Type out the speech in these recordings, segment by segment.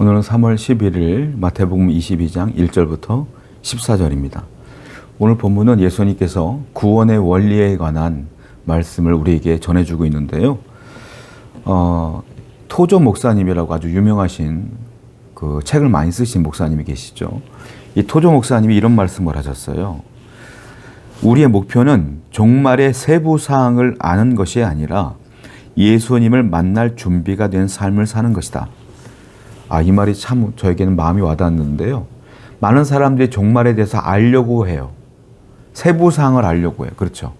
오늘은 3월 11일 마태복음 22장 1절부터 14절입니다. 오늘 본문은 예수님께서 구원의 원리에 관한 말씀을 우리에게 전해주고 있는데요. 토조 목사님이라고 아주 유명하신 그 책을 많이 쓰신 목사님이 계시죠. 이 토조 목사님이 이런 말씀을 하셨어요. 우리의 목표는 종말의 세부 사항을 아는 것이 아니라 예수님을 만날 준비가 된 삶을 사는 것이다. 이 말이 참 저에게는 마음이 와닿았는데요. 많은 사람들이 종말에 대해서 알려고 해요. 세부 사항을 알려고 해요. 그렇죠.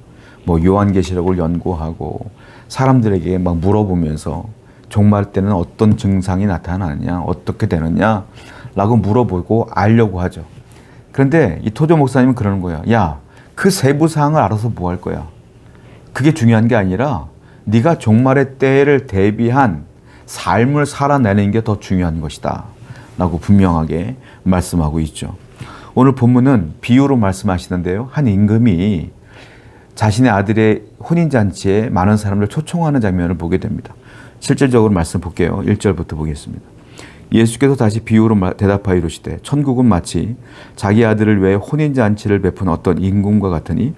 요한계시록을 연구하고 사람들에게 막 물어보면서 종말 때는 어떤 증상이 나타나느냐, 어떻게 되느냐 라고 물어보고 알려고 하죠. 그런데 이 토조 목사님은 그러는 거예요. 야, 그 세부 사항을 알아서 뭐 할 거야? 그게 중요한 게 아니라 네가 종말의 때를 대비한 삶을 살아내는 게 더 중요한 것이다 라고 분명하게 말씀하고 있죠. 오늘 본문은 비유로 말씀하시는데요. 한 임금이 자신의 아들의 혼인잔치에 많은 사람들 초청하는 장면을 보게 됩니다. 실질적으로 말씀 볼게요. 1절부터 보겠습니다. 예수께서 다시 비유로 대답하여 이르시되 천국은 마치 자기 아들을 위해 혼인잔치를 베푼 어떤 임금과 같으니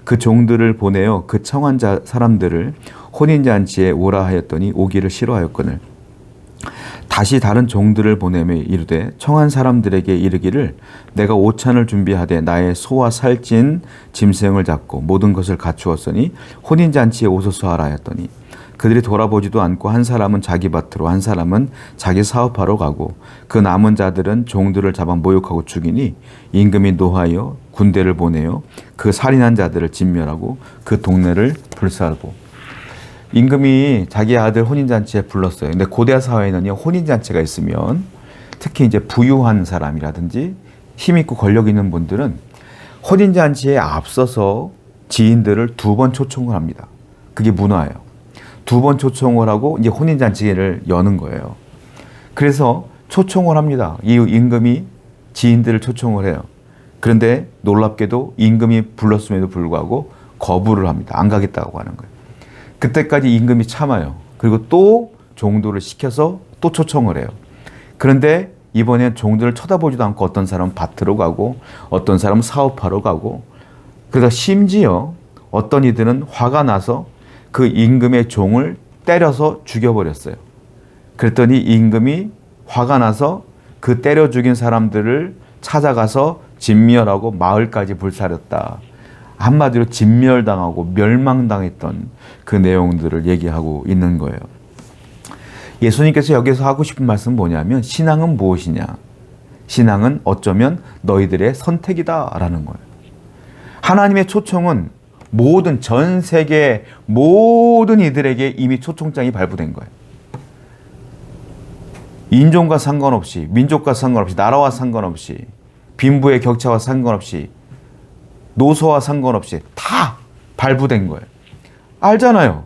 그 종들을 보내어 그 청한 사람들을 혼인잔치에 오라 하였더니 오기를 싫어하였거늘 다시 다른 종들을 보내며 이르되 청한 사람들에게 이르기를 내가 오찬을 준비하되 나의 소와 살찐 짐승을 잡고 모든 것을 갖추었으니 혼인잔치에 오소서 하라 하였더니 그들이 돌아보지도 않고 한 사람은 자기 밭으로 한 사람은 자기 사업하러 가고 그 남은 자들은 종들을 잡아 모욕하고 죽이니 임금이 노하여 군대를 보내어 그 살인한 자들을 진멸하고 그 동네를 불살고. 임금이 자기 아들 혼인잔치에 불렀어요. 근데 고대 사회에는 혼인잔치가 있으면 특히 이제 부유한 사람이라든지 힘있고 권력 있는 분들은 혼인잔치에 앞서서 지인들을 2번 초청을 합니다. 그게 문화예요. 2번 초청을 하고 이제 혼인잔치를 여는 거예요. 그래서 초청을 합니다. 이 임금이 지인들을 초청을 해요. 그런데 놀랍게도 임금이 불렀음에도 불구하고 거부를 합니다. 안 가겠다고 하는 거예요. 그때까지 임금이 참아요. 그리고 또 종들을 시켜서 또 초청을 해요. 그런데 이번엔 종들을 쳐다보지도 않고 어떤 사람은 밭으로 가고 어떤 사람은 사업하러 가고 그러다 심지어 어떤 이들은 화가 나서 그 임금의 종을 때려서 죽여버렸어요. 그랬더니 임금이 화가 나서 그 때려 죽인 사람들을 찾아가서 진멸하고 마을까지 불살렸다. 한마디로 진멸당하고 멸망당했던 그 내용들을 얘기하고 있는 거예요. 예수님께서 여기서 하고 싶은 말씀은 뭐냐면 신앙은 무엇이냐? 신앙은 어쩌면 너희들의 선택이다라는 거예요. 하나님의 초청은 모든 전 세계 모든 이들에게 이미 초청장이 발부된 거예요. 인종과 상관없이, 민족과 상관없이, 나라와 상관없이, 빈부의 격차와 상관없이, 노소와 상관없이 다 발부된 거예요. 알잖아요.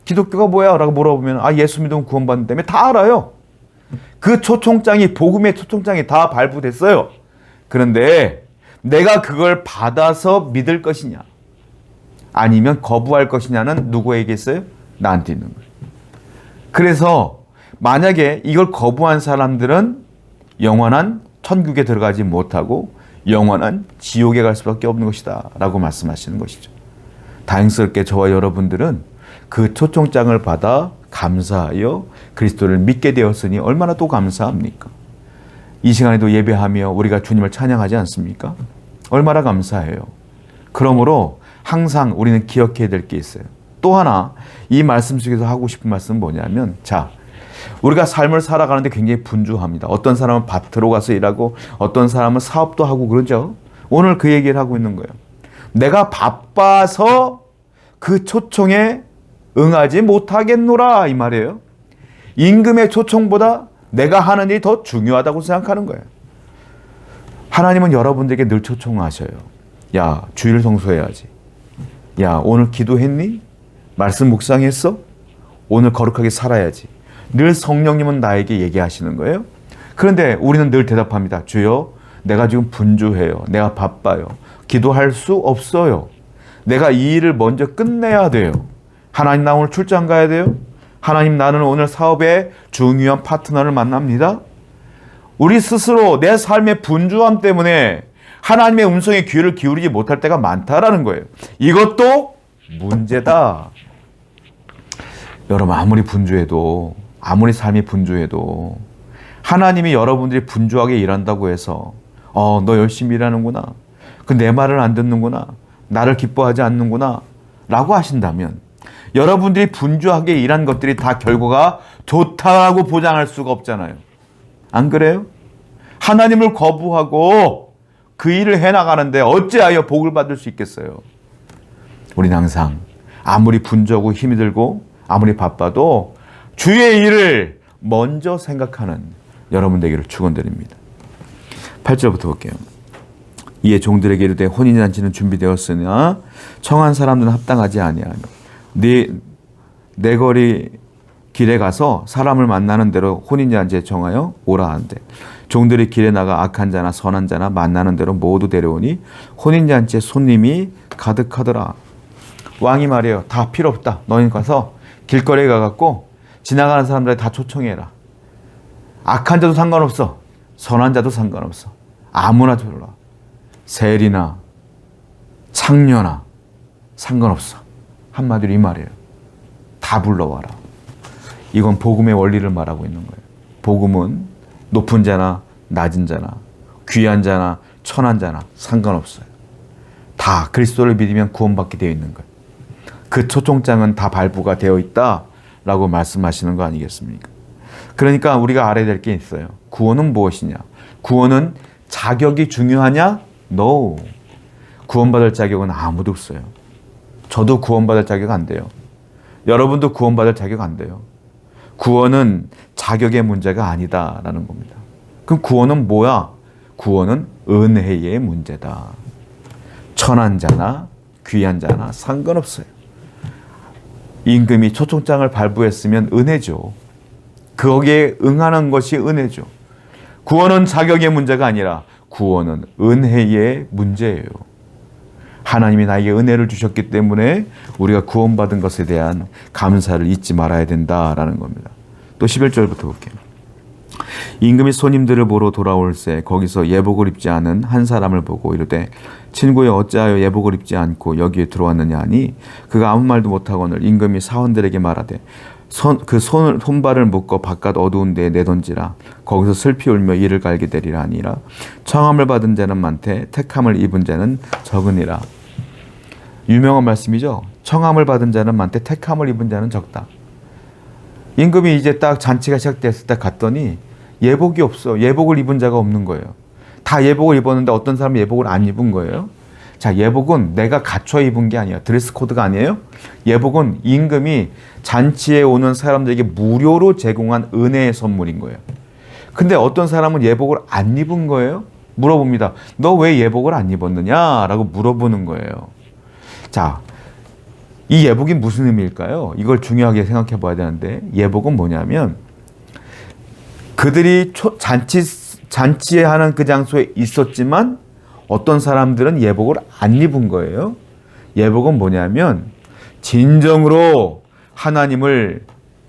기독교가 뭐야? 라고 물어보면 예수 믿으면 구원받는다며 다 알아요. 그 초청장이 복음의 초청장이 다 발부됐어요. 그런데 내가 그걸 받아서 믿을 것이냐 아니면 거부할 것이냐는 누구에게 있어요? 나한테 있는 거예요. 그래서 만약에 이걸 거부한 사람들은 영원한 천국에 들어가지 못하고 영원한 지옥에 갈 수밖에 없는 것이다 라고 말씀하시는 것이죠. 다행스럽게 저와 여러분들은 그 초청장을 받아 감사하여 그리스도를 믿게 되었으니 얼마나 또 감사합니까? 이 시간에도 예배하며 우리가 주님을 찬양하지 않습니까? 얼마나 감사해요. 그러므로 항상 우리는 기억해야 될 게 있어요. 또 하나 이 말씀 속에서 하고 싶은 말씀은 뭐냐면 우리가 삶을 살아가는데 굉장히 분주합니다. 어떤 사람은 밭으로 가서 일하고 어떤 사람은 사업도 하고 그러죠. 오늘 그 얘기를 하고 있는 거예요. 내가 바빠서 그 초청에 응하지 못하겠노라 이 말이에요. 임금의 초청보다 내가 하는 일이 더 중요하다고 생각하는 거예요. 하나님은 여러분들에게 늘 초청하셔요. 야, 주일 성수해야지. 야, 오늘 기도했니? 말씀 묵상했어? 오늘 거룩하게 살아야지. 늘 성령님은 나에게 얘기하시는 거예요. 그런데 우리는 늘 대답합니다. 주여, 내가 지금 분주해요. 내가 바빠요. 기도할 수 없어요. 내가 이 일을 먼저 끝내야 돼요. 하나님, 나 오늘 출장 가야 돼요. 하나님, 나는 오늘 사업에 중요한 파트너를 만납니다. 우리 스스로 내 삶의 분주함 때문에 하나님의 음성에 귀를 기울이지 못할 때가 많다라는 거예요. 이것도 문제다. 여러분, 아무리 분주해도, 아무리 삶이 분주해도 하나님이 여러분들이 분주하게 일한다고 해서 너 열심히 일하는구나, 내 말을 안 듣는구나, 나를 기뻐하지 않는구나 라고 하신다면 여러분들이 분주하게 일한 것들이 다 결과가 좋다고 보장할 수가 없잖아요. 안 그래요? 하나님을 거부하고 그 일을 해나가는데 어찌하여 복을 받을 수 있겠어요? 우리는 항상 아무리 분주하고 힘이 들고 아무리 바빠도 주의 일을 먼저 생각하는 여러분 되기를 축원드립니다. 8절부터 볼게요. 이에 종들에게 이르되 혼인잔치는 준비되었으나 청한 사람들은 합당하지 아니하며 네 거리 길에 가서 사람을 만나는 대로 혼인잔치에 정하여 오라 한대. 종들이 길에 나가 악한 자나 선한 자나 만나는 대로 모두 데려오니 혼인잔치에 손님이 가득하더라. 왕이 말해요. 다 필요 없다. 너희 가서 길거리에 가갖고 지나가는 사람들 다 초청해라. 악한 자도 상관없어. 선한 자도 상관없어. 아무나 불러. 세리나 창녀나 상관없어. 한마디로 이 말이에요. 다 불러와라. 이건 복음의 원리를 말하고 있는 거예요. 복음은 높은 자나 낮은 자나 귀한 자나 천한 자나 상관없어요. 다 그리스도를 믿으면 구원받게 되어 있는 거예요. 그 초청장은 다 발부가 되어 있다라고 말씀하시는 거 아니겠습니까? 그러니까 우리가 알아야 될 게 있어요. 구원은 무엇이냐? 구원은 자격이 중요하냐? No. 구원받을 자격은 아무도 없어요. 저도 구원받을 자격 안 돼요. 여러분도 구원받을 자격 안 돼요. 구원은 자격의 문제가 아니다라는 겁니다. 그럼 구원은 뭐야? 구원은 은혜의 문제다. 천한 자나 귀한 자나 상관없어요. 임금이 초청장을 발부했으면 은혜죠. 거기에 응하는 것이 은혜죠. 구원은 자격의 문제가 아니라 구원은 은혜의 문제예요. 하나님이 나에게 은혜를 주셨기 때문에 우리가 구원받은 것에 대한 감사를 잊지 말아야 된다라는 겁니다. 또 11절부터 볼게요. 임금이 손님들을 보러 돌아올새 거기서 예복을 입지 않은 한 사람을 보고 이르되 친구여 어찌하여 예복을 입지 않고 여기에 들어왔느냐 하니 그가 아무 말도 못하거늘 임금이 사원들에게 말하되 손발을 묶어 바깥 어두운 데에 내던지라. 거기서 슬피 울며 이를 갈게 되리라 하니라. 청함을 받은 자는 많되 택함을 입은 자는 적으니라. 유명한 말씀이죠. 청함을 받은 자는 많되 택함을 입은 자는 적다. 임금이 이제 딱 잔치가 시작됐을 때 갔더니 예복이 없어. 예복을 입은 자가 없는 거예요. 다 예복을 입었는데 어떤 사람은 예복을 안 입은 거예요. 자, 예복은 내가 갖춰 입은 게 아니야. 드레스 코드가 아니에요. 예복은 임금이 잔치에 오는 사람들에게 무료로 제공한 은혜의 선물인 거예요. 근데 어떤 사람은 예복을 안 입은 거예요. 물어봅니다. 너 왜 예복을 안 입었느냐? 라고 물어보는 거예요. 자, 이 예복이 무슨 의미일까요? 이걸 중요하게 생각해 봐야 되는데, 예복은 뭐냐면 그들이 잔치에 하는 그 장소에 있었지만 어떤 사람들은 예복을 안 입은 거예요. 예복은 뭐냐면 진정으로 하나님을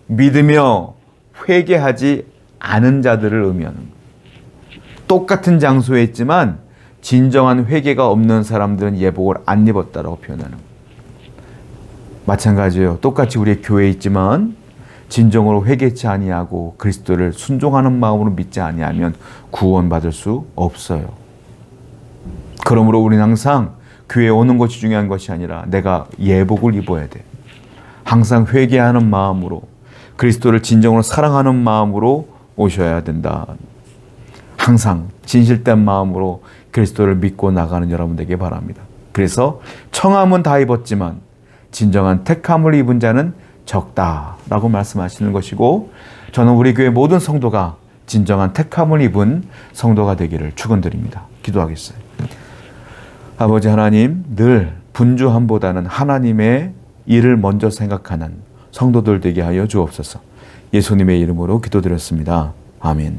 믿으며 회개하지 않은 자들을 의미하는 거예요. 똑같은 장소에 있지만 진정한 회개가 없는 사람들은 예복을 안 입었다라고 표현하는 거예요. 마찬가지예요. 똑같이 우리 교회에 있지만 진정으로 회개치 아니하고 그리스도를 순종하는 마음으로 믿지 아니하면 구원받을 수 없어요. 그러므로 우리는 항상 교회에 오는 것이 중요한 것이 아니라 내가 예복을 입어야 돼. 항상 회개하는 마음으로 그리스도를 진정으로 사랑하는 마음으로 오셔야 된다. 항상 진실된 마음으로 그리스도를 믿고 나가는 여러분 되길 바랍니다. 그래서 청함은 다 입었지만 진정한 택함을 입은 자는 적다라고 말씀하시는 것이고, 저는 우리 교회 모든 성도가 진정한 택함을 입은 성도가 되기를 축원드립니다. 기도하겠어요. 아버지 하나님, 늘 분주함보다는 하나님의 일을 먼저 생각하는 성도들 되게 하여 주옵소서. 예수님의 이름으로 기도드렸습니다. 아멘.